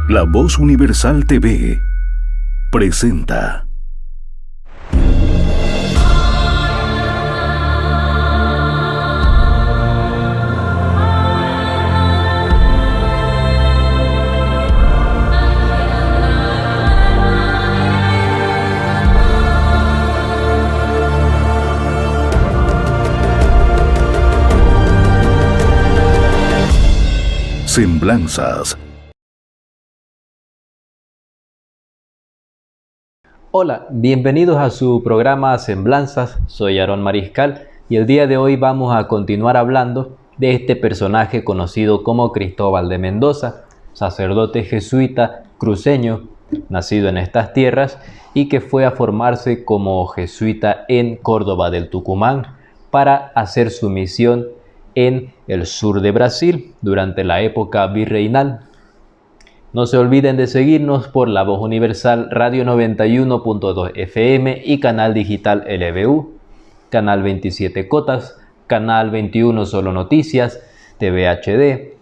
La Voz Universal TV presenta Semblanzas. Hola, bienvenidos a su programa Semblanzas. Soy Aarón Mariscal y el día de hoy vamos a continuar hablando de este personaje conocido como Cristóbal de Mendoza, sacerdote jesuita cruceño, nacido en estas tierras y que fue a formarse como jesuita en Córdoba del Tucumán para hacer su misión en el sur de Brasil durante la época virreinal. No se olviden de seguirnos por La Voz Universal Radio 91.2 FM y canal digital LBU, canal 27 Cotas, canal 21 Solo Noticias, TV HD,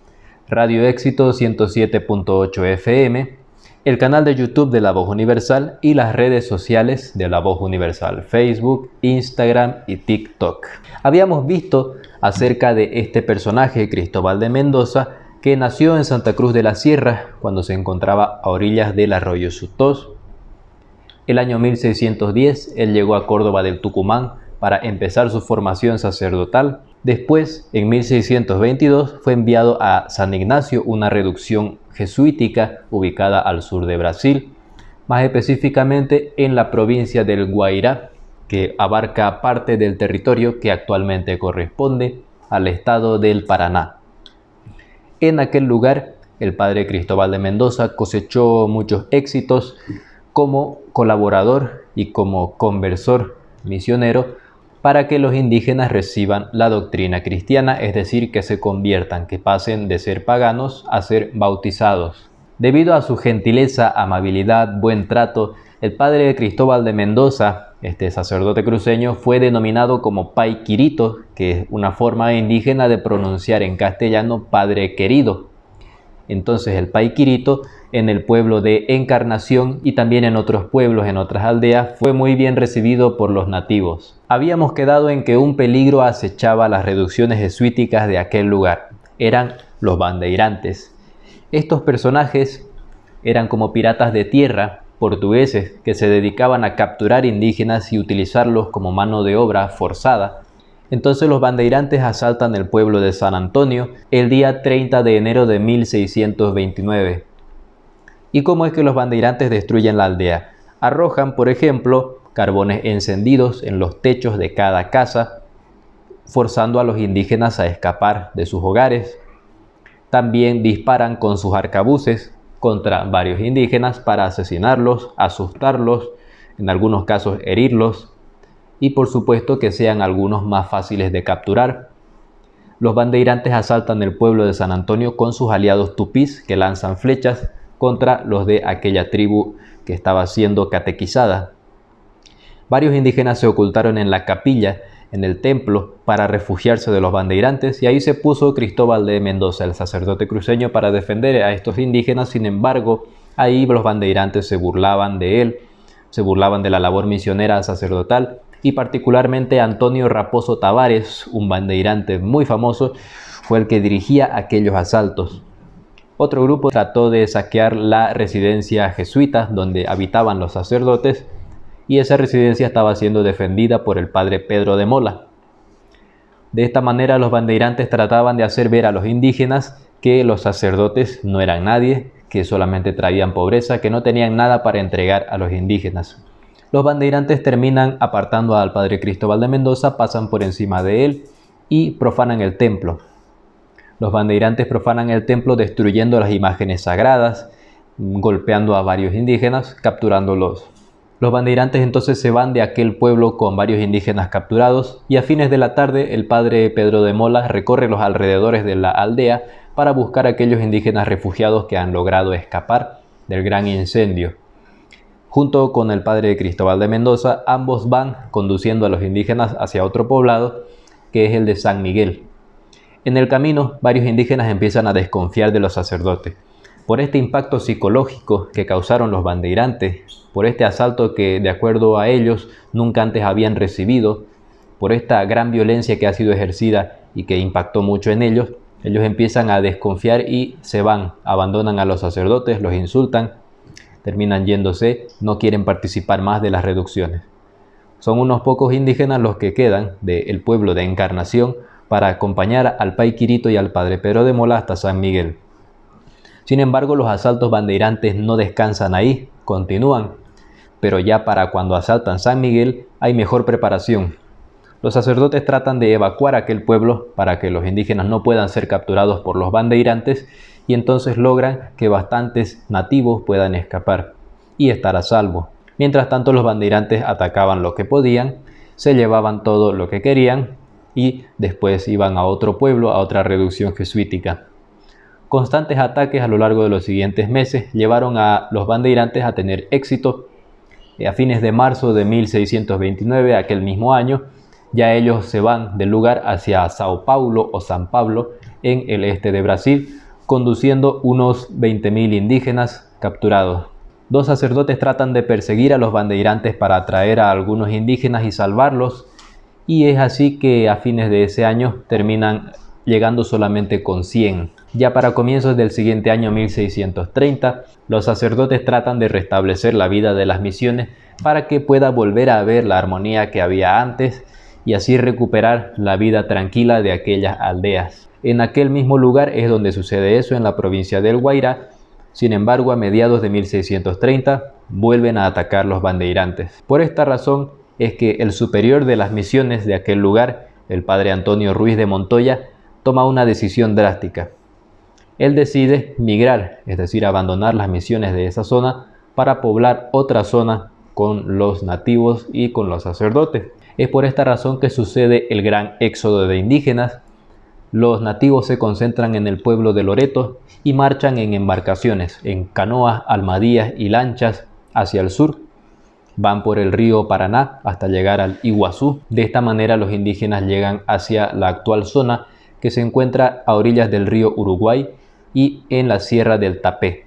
Radio Éxito 107.8 FM, el canal de YouTube de La Voz Universal y las redes sociales de La Voz Universal, Facebook, Instagram y TikTok. Habíamos visto acerca de este personaje, Cristóbal de Mendoza, que nació en Santa Cruz de la Sierra cuando se encontraba a orillas del arroyo Sutós. El año 1610 él llegó a Córdoba del Tucumán para empezar su formación sacerdotal. Después, en 1622, fue enviado a San Ignacio, una reducción jesuítica ubicada al sur de Brasil, más específicamente en la provincia del Guairá, que abarca parte del territorio que actualmente corresponde al estado del Paraná. En aquel lugar, el padre Cristóbal de Mendoza cosechó muchos éxitos como colaborador y como conversor misionero para que los indígenas reciban la doctrina cristiana, es decir, que se conviertan, que pasen de ser paganos a ser bautizados. Debido a su gentileza, amabilidad, buen trato, el padre Cristóbal de Mendoza, este sacerdote cruceño, fue denominado como Pai Quirito, que es una forma indígena de pronunciar en castellano Padre Querido. Entonces el Pai Quirito en el pueblo de Encarnación y también en otros pueblos, en otras aldeas, fue muy bien recibido por los nativos. Habíamos quedado en que un peligro acechaba las reducciones jesuíticas de aquel lugar. Eran los bandeirantes. Estos personajes eran como piratas de tierra portugueses que se dedicaban a capturar indígenas y utilizarlos como mano de obra forzada. Entonces los bandeirantes asaltan el pueblo de San Antonio el día 30 de enero de 1629. ¿Y cómo es que los bandeirantes destruyen la aldea? Arrojan, por ejemplo, carbones encendidos en los techos de cada casa, forzando a los indígenas a escapar de sus hogares. También disparan con sus arcabuces contra varios indígenas para asesinarlos, asustarlos, en algunos casos herirlos y por supuesto que sean algunos más fáciles de capturar. Los bandeirantes asaltan el pueblo de San Antonio con sus aliados tupís que lanzan flechas contra los de aquella tribu que estaba siendo catequizada. Varios indígenas se ocultaron en la capilla, en el templo, para refugiarse de los bandeirantes y ahí se puso Cristóbal de Mendoza, el sacerdote cruceño, para defender a estos indígenas. Sin embargo, ahí los bandeirantes se burlaban de él, se burlaban de la labor misionera sacerdotal y particularmente Antonio Raposo Tavares, un bandeirante muy famoso, fue el que dirigía aquellos asaltos. Otro grupo trató de saquear la residencia jesuita donde habitaban los sacerdotes y esa residencia estaba siendo defendida por el padre Pedro de Mola. De esta manera los bandeirantes trataban de hacer ver a los indígenas que los sacerdotes no eran nadie, que solamente traían pobreza, que no tenían nada para entregar a los indígenas. Los bandeirantes terminan apartando al padre Cristóbal de Mendoza, pasan por encima de él y profanan el templo. Los bandeirantes profanan el templo destruyendo las imágenes sagradas, golpeando a varios indígenas, capturándolos. Los bandeirantes entonces se van de aquel pueblo con varios indígenas capturados y a fines de la tarde el padre Pedro de Mola recorre los alrededores de la aldea para buscar a aquellos indígenas refugiados que han logrado escapar del gran incendio. Junto con el padre Cristóbal de Mendoza, ambos van conduciendo a los indígenas hacia otro poblado que es el de San Miguel. En el camino, varios indígenas empiezan a desconfiar de los sacerdotes. Por este impacto psicológico que causaron los bandeirantes, por este asalto que de acuerdo a ellos nunca antes habían recibido, por esta gran violencia que ha sido ejercida y que impactó mucho en ellos empiezan a desconfiar y se van, abandonan a los sacerdotes, los insultan, terminan yéndose, no quieren participar más de las reducciones. Son unos pocos indígenas los que quedan del pueblo de Encarnación para acompañar al Pai Quirito y al Padre Pedro de Mola hasta San Miguel. Sin embargo, los asaltos bandeirantes no descansan ahí, continúan, pero ya para cuando asaltan San Miguel hay mejor preparación. Los sacerdotes tratan de evacuar aquel pueblo para que los indígenas no puedan ser capturados por los bandeirantes y entonces logran que bastantes nativos puedan escapar y estar a salvo. Mientras tanto, los bandeirantes atacaban lo que podían, se llevaban todo lo que querían y después iban a otro pueblo, a otra reducción jesuítica. Constantes ataques a lo largo de los siguientes meses llevaron a los bandeirantes a tener éxito. A fines de marzo de 1629, aquel mismo año, ya ellos se van del lugar hacia Sao Paulo o San Pablo, en el este de Brasil, conduciendo unos 20.000 indígenas capturados. Dos sacerdotes tratan de perseguir a los bandeirantes para atraer a algunos indígenas y salvarlos, y es así que a fines de ese año terminan llegando solamente con 100. Ya para comienzos del siguiente año 1630, los sacerdotes tratan de restablecer la vida de las misiones para que pueda volver a haber la armonía que había antes y así recuperar la vida tranquila de aquellas aldeas. En aquel mismo lugar es donde sucede eso, en la provincia del Guairá. Sin embargo, a mediados de 1630 vuelven a atacar los bandeirantes. Por esta razón es que el superior de las misiones de aquel lugar, el padre Antonio Ruiz de Montoya, toma una decisión drástica. Él decide migrar, es decir, abandonar las misiones de esa zona para poblar otra zona con los nativos y con los sacerdotes. Es por esta razón que sucede el gran éxodo de indígenas. Los nativos se concentran en el pueblo de Loreto y marchan en embarcaciones, en canoas, almadías y lanchas hacia el sur. Van por el río Paraná hasta llegar al Iguazú. De esta manera los indígenas llegan hacia la actual zona que se encuentra a orillas del río Uruguay y en la sierra del Tapé,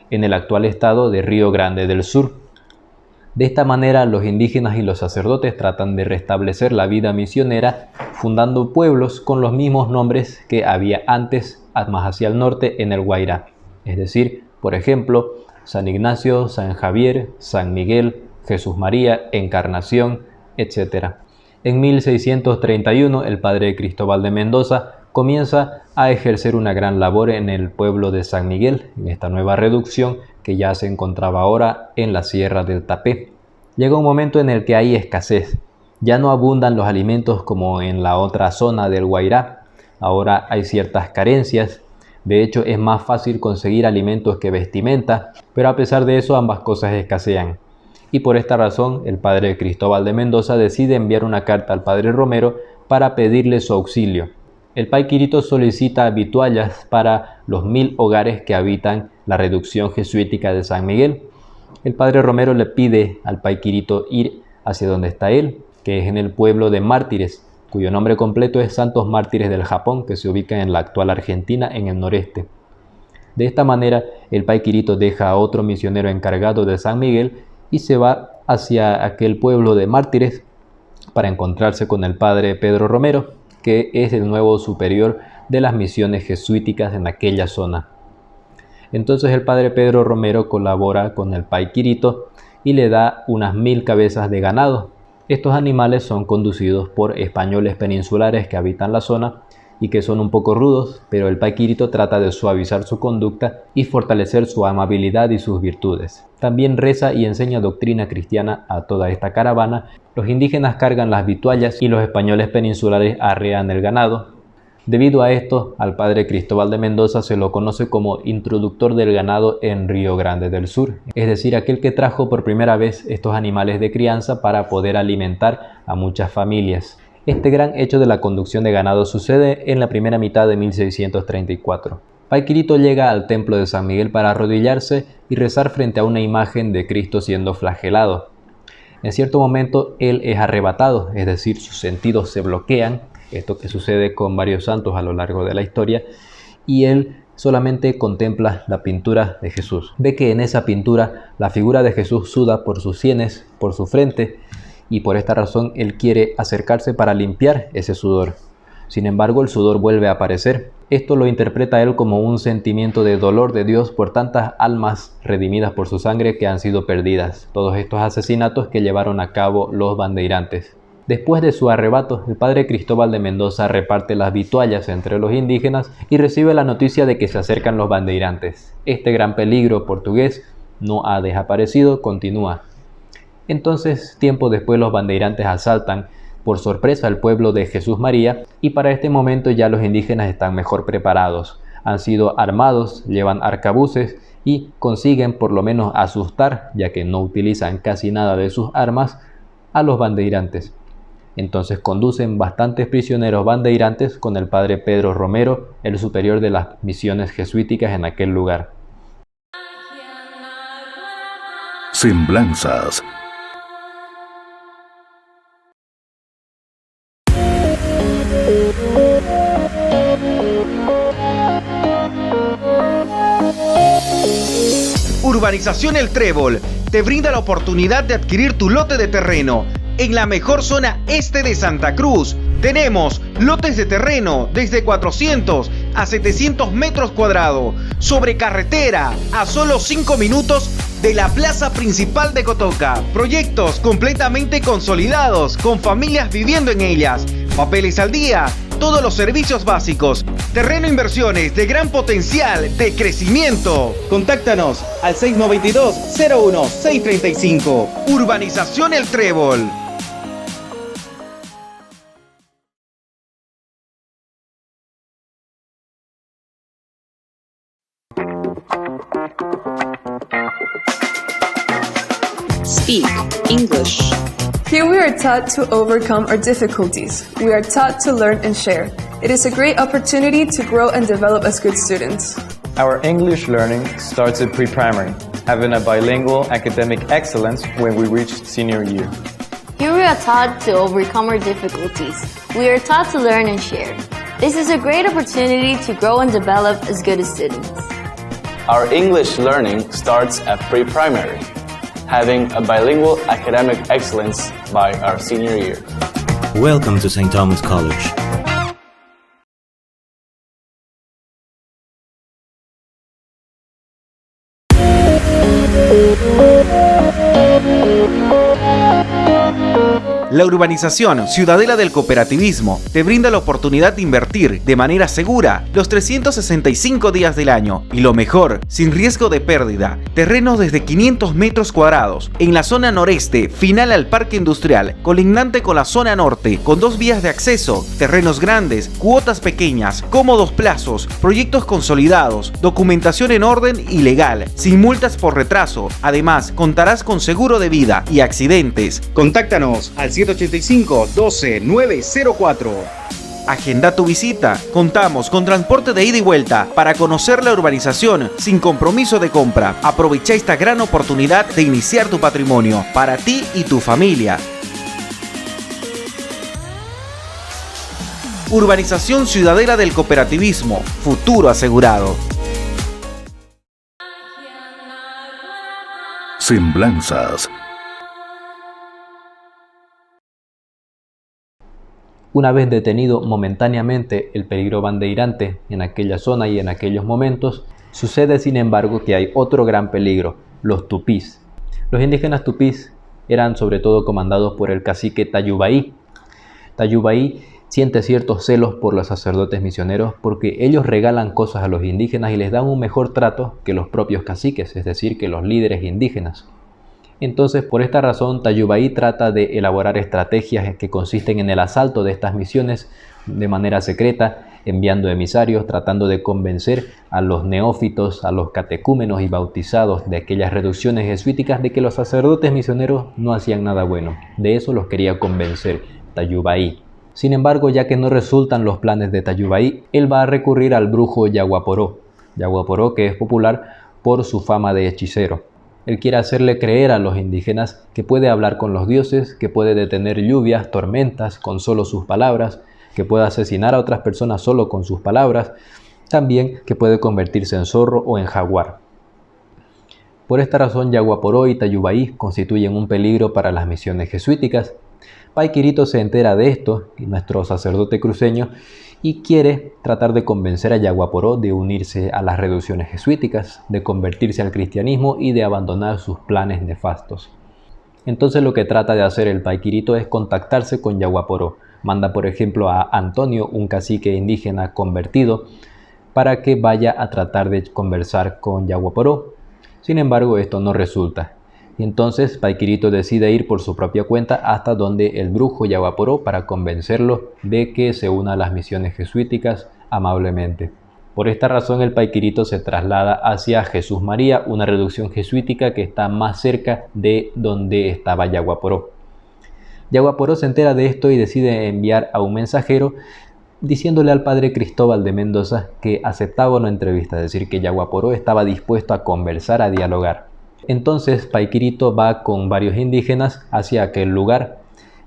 en el actual estado de Río Grande del Sur. De esta manera los indígenas y los sacerdotes tratan de restablecer la vida misionera fundando pueblos con los mismos nombres que había antes, más hacia el norte en el Guairá. Es decir, por ejemplo, San Ignacio, San Javier, San Miguel, Jesús María, Encarnación, etc. En 1631 el padre Cristóbal de Mendoza comienza a ejercer una gran labor en el pueblo de San Miguel, en esta nueva reducción que ya se encontraba ahora en la sierra del Tapé. Llega un momento en el que hay escasez. Ya no abundan los alimentos como en la otra zona del Guairá. Ahora hay ciertas carencias. De hecho, es más fácil conseguir alimentos que vestimenta, pero a pesar de eso ambas cosas escasean. Y por esta razón el padre Cristóbal de Mendoza decide enviar una carta al padre Romero para pedirle su auxilio. El Pai Quirito solicita vituallas para los 1000 hogares que habitan la reducción jesuítica de San Miguel. El padre Romero le pide al Pai Quirito ir hacia donde está él, que es en el pueblo de Mártires, cuyo nombre completo es Santos Mártires del Japón, que se ubica en la actual Argentina en el noreste. De esta manera, el Pai Quirito deja a otro misionero encargado de San Miguel y se va hacia aquel pueblo de Mártires para encontrarse con el padre Pedro Romero, que es el nuevo superior de las misiones jesuíticas en aquella zona. Entonces el padre Pedro Romero colabora con el Pai Quirito y le da unas 1000 cabezas de ganado. Estos animales son conducidos por españoles peninsulares que habitan la zona y que son un poco rudos, pero el Pai Quirito trata de suavizar su conducta y fortalecer su amabilidad y sus virtudes. También reza y enseña doctrina cristiana a toda esta caravana. Los indígenas cargan las vituallas y los españoles peninsulares arrean el ganado. Debido a esto, al padre Cristóbal de Mendoza se lo conoce como introductor del ganado en Río Grande del Sur, es decir, aquel que trajo por primera vez estos animales de crianza para poder alimentar a muchas familias. Este gran hecho de la conducción de ganado sucede en la primera mitad de 1634. Pai Quirito llega al templo de San Miguel para arrodillarse y rezar frente a una imagen de Cristo siendo flagelado. En cierto momento él es arrebatado, es decir, sus sentidos se bloquean, esto que sucede con varios santos a lo largo de la historia, y él solamente contempla la pintura de Jesús. Ve que en esa pintura la figura de Jesús suda por sus sienes, por su frente, y por esta razón él quiere acercarse para limpiar ese sudor. Sin embargo, el sudor vuelve a aparecer. Esto lo interpreta él como un sentimiento de dolor de Dios por tantas almas redimidas por su sangre que han sido perdidas. Todos estos asesinatos que llevaron a cabo los bandeirantes. Después de su arrebato, el padre Cristóbal de Mendoza reparte las vituallas entre los indígenas y recibe la noticia de que se acercan los bandeirantes. Este gran peligro portugués no ha desaparecido, continúa. Entonces, tiempo después, los bandeirantes asaltan por sorpresa al pueblo de Jesús María, y para este momento ya los indígenas están mejor preparados. Han sido armados, llevan arcabuces y consiguen por lo menos asustar, ya que no utilizan casi nada de sus armas, a los bandeirantes. Entonces conducen bastantes prisioneros bandeirantes con el padre Pedro Romero, el superior de las misiones jesuíticas en aquel lugar. Semblanzas. Urbanización El Trébol te brinda la oportunidad de adquirir tu lote de terreno en la mejor zona este de Santa Cruz. Tenemos lotes de terreno desde 400 a 700 metros cuadrados, sobre carretera, a solo 5 minutos de la plaza principal de Cotoca. Proyectos completamente consolidados, con familias viviendo en ellas. Papeles al día, todos los servicios básicos. Terreno Inversiones de gran potencial de crecimiento. Contáctanos al 692-01-635. Urbanización El Trébol. Speak English. Here we are taught to overcome our difficulties. We are taught to learn and share. It is a great opportunity to grow and develop as good students. Our English learning starts at pre-primary, having a bilingual academic excellence when we reach senior year. Here we are taught to overcome our difficulties. We are taught to learn and share. This is a great opportunity to grow and develop as good students. Our English learning starts at pre-primary, having a bilingual academic excellence by our senior year. Welcome to St. Thomas College. La urbanización Ciudadela del Cooperativismo te brinda la oportunidad de invertir de manera segura los 365 días del año y lo mejor, sin riesgo de pérdida. Terrenos desde 500 metros cuadrados en la zona noreste, final al parque industrial, colindante con la zona norte, con 2 vías de acceso, terrenos grandes, cuotas pequeñas, cómodos plazos, proyectos consolidados, documentación en orden y legal, sin multas por retraso. Además, contarás con seguro de vida y accidentes. Contáctanos al 785-12-904. Agenda tu visita. Contamos con transporte de ida y vuelta para conocer la urbanización sin compromiso de compra. Aprovecha esta gran oportunidad de iniciar tu patrimonio para ti y tu familia. Urbanización Ciudadela del Cooperativismo. Futuro asegurado. Semblanzas. Una vez detenido momentáneamente el peligro bandeirante en aquella zona y en aquellos momentos, sucede sin embargo que hay otro gran peligro, los tupís. Los indígenas tupís eran sobre todo comandados por el cacique Tayubaí. Tayubaí siente ciertos celos por los sacerdotes misioneros porque ellos regalan cosas a los indígenas y les dan un mejor trato que los propios caciques, es decir, que los líderes indígenas. Entonces, por esta razón, Tayubaí trata de elaborar estrategias que consisten en el asalto de estas misiones de manera secreta, enviando emisarios, tratando de convencer a los neófitos, a los catecúmenos y bautizados de aquellas reducciones jesuíticas de que los sacerdotes misioneros no hacían nada bueno. De eso los quería convencer Tayubaí. Sin embargo, ya que no resultan los planes de Tayubaí, él va a recurrir al brujo Yaguaporó. Yaguaporó, que es popular por su fama de hechicero. Él quiere hacerle creer a los indígenas que puede hablar con los dioses, que puede detener lluvias, tormentas con solo sus palabras, que puede asesinar a otras personas solo con sus palabras, también que puede convertirse en zorro o en jaguar. Por esta razón, Yaguaporó y Tayubaí constituyen un peligro para las misiones jesuíticas. Paiquirito se entera de esto, nuestro sacerdote cruceño, y quiere tratar de convencer a Yaguaporó de unirse a las reducciones jesuíticas, de convertirse al cristianismo y de abandonar sus planes nefastos. Entonces lo que trata de hacer el Paiquirito es contactarse con Yaguaporó. Manda, por ejemplo, a Antonio, un cacique indígena convertido, para que vaya a tratar de conversar con Yaguaporó. Sin embargo, esto no resulta. Y entonces Paiquirito decide ir por su propia cuenta hasta donde el brujo Yaguaporó para convencerlo de que se una a las misiones jesuíticas amablemente. Por esta razón, el Paiquirito se traslada hacia Jesús María, una reducción jesuítica que está más cerca de donde estaba Yaguaporó. Yaguaporó se entera de esto y decide enviar a un mensajero diciéndole al padre Cristóbal de Mendoza que aceptaba una entrevista, es decir, que Yaguaporó estaba dispuesto a conversar, a dialogar. Entonces Paiquirito va con varios indígenas hacia aquel lugar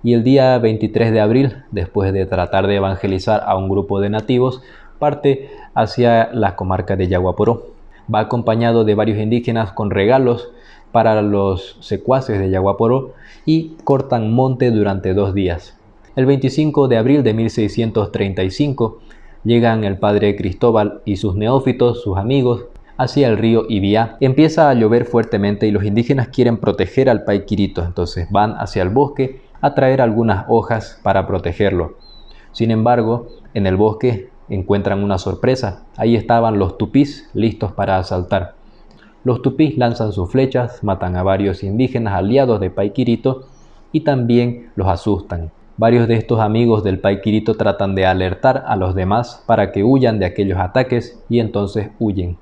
y el día 23 de abril, después de tratar de evangelizar a un grupo de nativos, parte hacia la comarca de Yaguaporó. Va acompañado de varios indígenas con regalos para los secuaces de Yaguaporó y cortan monte durante 2 días. El 25 de abril de 1635 llegan el padre Cristóbal y sus neófitos, sus amigos, hacia el río Ibiá. Empieza a llover fuertemente y los indígenas quieren proteger al Paiquirito, entonces van hacia el bosque a traer algunas hojas para protegerlo. Sin embargo, en el bosque encuentran una sorpresa. Ahí estaban los tupís listos para asaltar. Los tupís lanzan sus flechas, matan a varios indígenas aliados de Paiquirito y también los asustan. Varios de estos amigos del Paiquirito tratan de alertar a los demás para que huyan de aquellos ataques y entonces huyen.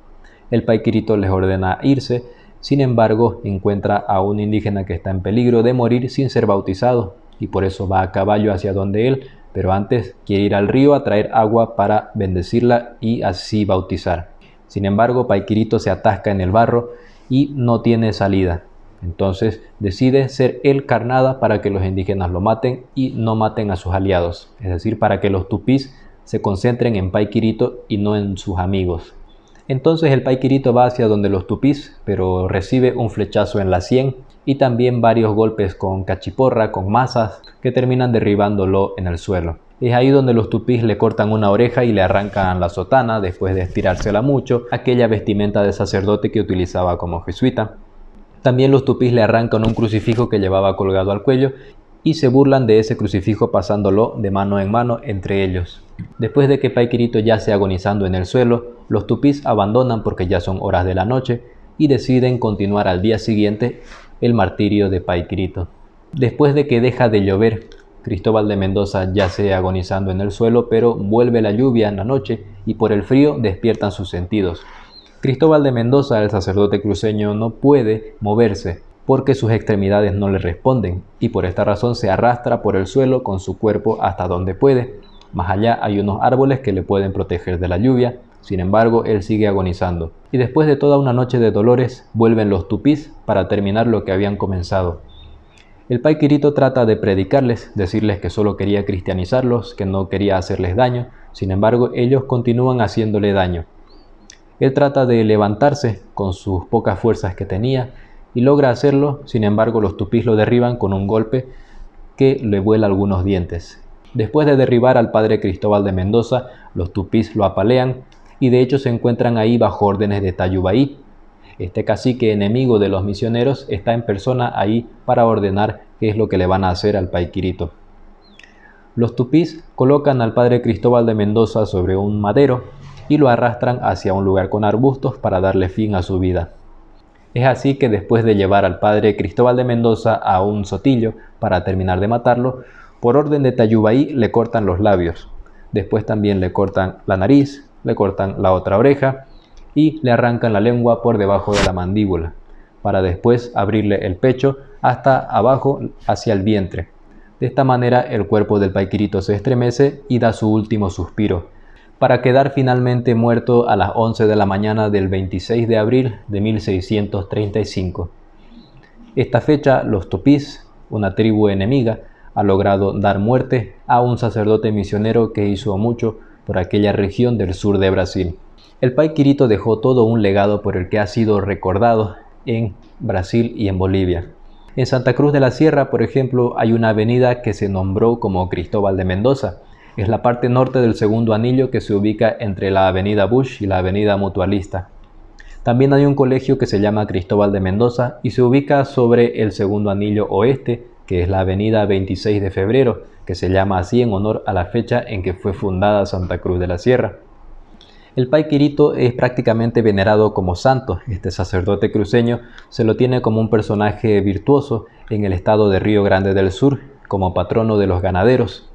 El Paiquirito les ordena irse, sin embargo encuentra a un indígena que está en peligro de morir sin ser bautizado y por eso va a caballo hacia donde él, pero antes quiere ir al río a traer agua para bendecirla y así bautizar. Sin embargo, Paiquirito se atasca en el barro y no tiene salida. Entonces decide ser él carnada para que los indígenas lo maten y no maten a sus aliados, es decir, para que los tupís se concentren en Paiquirito y no en sus amigos. Entonces el Paiquirito va hacia donde los tupís, pero recibe un flechazo en la sien y también varios golpes con cachiporra, con mazas, que terminan derribándolo en el suelo. Es ahí donde los tupís le cortan una oreja y le arrancan la sotana, después de estirársela mucho, aquella vestimenta de sacerdote que utilizaba como jesuita. También los tupís le arrancan un crucifijo que llevaba colgado al cuello y se burlan de ese crucifijo pasándolo de mano en mano entre ellos. Después de que Paiquirito yace agonizando en el suelo, los tupís abandonan porque ya son horas de la noche y deciden continuar al día siguiente el martirio de Paiquirito. Después de que deja de llover, Cristóbal de Mendoza yace agonizando en el suelo, pero vuelve la lluvia en la noche y por el frío despiertan sus sentidos. Cristóbal de Mendoza, el sacerdote cruceño, no puede moverse porque sus extremidades no le responden y por esta razón se arrastra por el suelo con su cuerpo hasta donde puede. Más allá hay unos árboles que le pueden proteger de la lluvia, sin embargo él sigue agonizando. Y después de toda una noche de dolores, vuelven los tupís para terminar lo que habían comenzado. El Paiquirito trata de predicarles, decirles que solo quería cristianizarlos, que no quería hacerles daño, sin embargo ellos continúan haciéndole daño. Él trata de levantarse con sus pocas fuerzas que tenía y logra hacerlo, sin embargo los tupís lo derriban con un golpe que le vuela algunos dientes. Después de derribar al padre Cristóbal de Mendoza, los tupís lo apalean y de hecho se encuentran ahí bajo órdenes de Tayubaí. Este cacique enemigo de los misioneros está en persona ahí para ordenar qué es lo que le van a hacer al Paiquirito. Los tupís colocan al padre Cristóbal de Mendoza sobre un madero y lo arrastran hacia un lugar con arbustos para darle fin a su vida. Es así que después de llevar al padre Cristóbal de Mendoza a un sotillo para terminar de matarlo, por orden de Tayubaí le cortan los labios. Después también le cortan la nariz, le cortan la otra oreja y le arrancan la lengua por debajo de la mandíbula, para después abrirle el pecho hasta abajo hacia el vientre. De esta manera el cuerpo del Paiquirito se estremece y da su último suspiro, para quedar finalmente muerto a las 11 de la mañana del 26 de abril de 1635. Esta fecha, los tupís, una tribu enemiga, ha logrado dar muerte a un sacerdote misionero que hizo mucho por aquella región del sur de Brasil. El Pai Quirito dejó todo un legado por el que ha sido recordado en Brasil y en Bolivia. En Santa Cruz de la Sierra, por ejemplo, hay una avenida que se nombró como Cristóbal de Mendoza. Es la parte norte del segundo anillo que se ubica entre la avenida Bush y la avenida Mutualista. También hay un colegio que se llama Cristóbal de Mendoza y se ubica sobre el segundo anillo oeste, que es la avenida 26 de febrero, que se llama así en honor a la fecha en que fue fundada Santa Cruz de la Sierra. El Pai Quirito es prácticamente venerado como santo. Este sacerdote cruceño se lo tiene como un personaje virtuoso en el estado de Río Grande del Sur, como patrono de los ganaderos.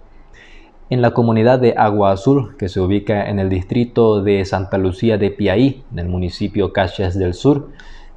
En la comunidad de Agua Azul, que se ubica en el distrito de Santa Lucía de Piaí, en el municipio Caxias del Sur,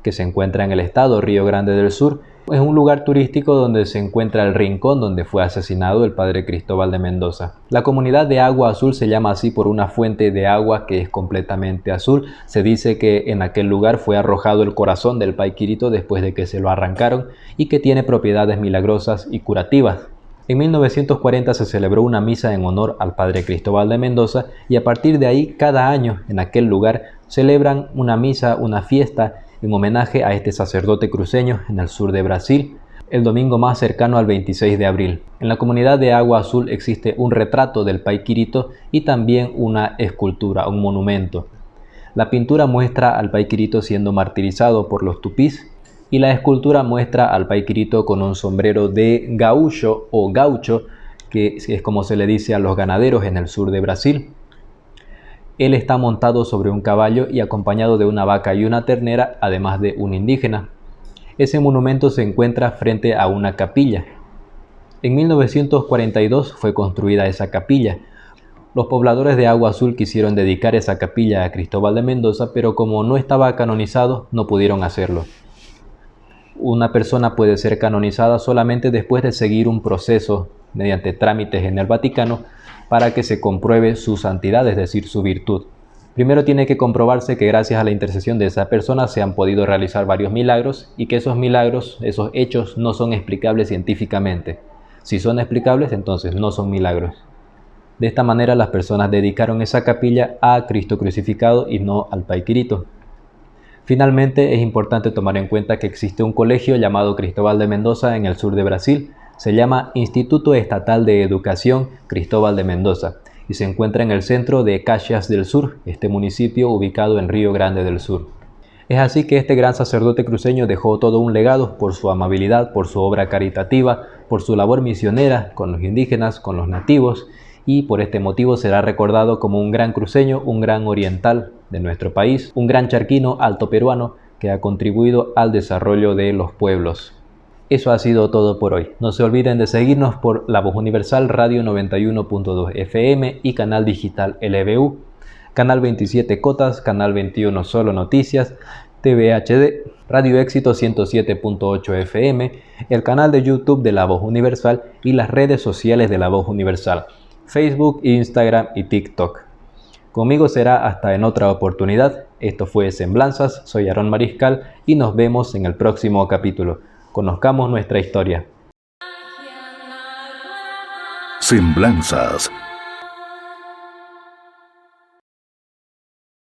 que se encuentra en el estado Río Grande del Sur, es un lugar turístico donde se encuentra el rincón donde fue asesinado el padre Cristóbal de Mendoza. La comunidad de Agua Azul se llama así por una fuente de agua que es completamente azul. Se dice que en aquel lugar fue arrojado el corazón del Pai Quirito después de que se lo arrancaron y que tiene propiedades milagrosas y curativas. En 1940 se celebró una misa en honor al padre Cristóbal de Mendoza y a partir de ahí cada año en aquel lugar celebran una misa, una fiesta en homenaje a este sacerdote cruceño en el sur de Brasil, el domingo más cercano al 26 de abril. En la comunidad de Agua Azul existe un retrato del Pai Quirito y también una escultura, un monumento. La pintura muestra al Pai Quirito siendo martirizado por los tupís y la escultura muestra al Pai Quirito con un sombrero de gaúcho o gaucho, que es como se le dice a los ganaderos en el sur de Brasil. Él está montado sobre un caballo y acompañado de una vaca y una ternera, además de un indígena. Ese monumento se encuentra frente a una capilla. En 1942 fue construida esa capilla. Los pobladores de Agua Azul quisieron dedicar esa capilla a Cristóbal de Mendoza, pero como no estaba canonizado, no pudieron hacerlo. Una persona puede ser canonizada solamente después de seguir un proceso mediante trámites en el Vaticano para que se compruebe su santidad, es decir, su virtud. Primero tiene que comprobarse que gracias a la intercesión de esa persona se han podido realizar varios milagros y que esos milagros, esos hechos, no son explicables científicamente. Si son explicables, entonces no son milagros. De esta manera las personas dedicaron esa capilla a Cristo crucificado y no al Pai Quirito. Finalmente, es importante tomar en cuenta que existe un colegio llamado Cristóbal de Mendoza en el sur de Brasil. Se llama Instituto Estatal de Educación Cristóbal de Mendoza y se encuentra en el centro de Caxias del Sur, este municipio ubicado en Río Grande del Sur. Es así que este gran sacerdote cruceño dejó todo un legado por su amabilidad, por su obra caritativa, por su labor misionera con los indígenas, con los nativos, y por este motivo será recordado como un gran cruceño, un gran oriental de nuestro país, un gran charquino alto peruano que ha contribuido al desarrollo de los pueblos. Eso ha sido todo por hoy. No se olviden de seguirnos por La Voz Universal Radio 91.2 FM y canal digital LBU, canal 27 Cotas, canal 21 Solo Noticias, TV HD, Radio Éxito 107.8 FM, el canal de YouTube de La Voz Universal y las redes sociales de La Voz Universal, Facebook, Instagram y TikTok. Conmigo será hasta en otra oportunidad. Esto fue Semblanzas, soy Aarón Mariscal y nos vemos en el próximo capítulo. Conozcamos nuestra historia. Semblanzas.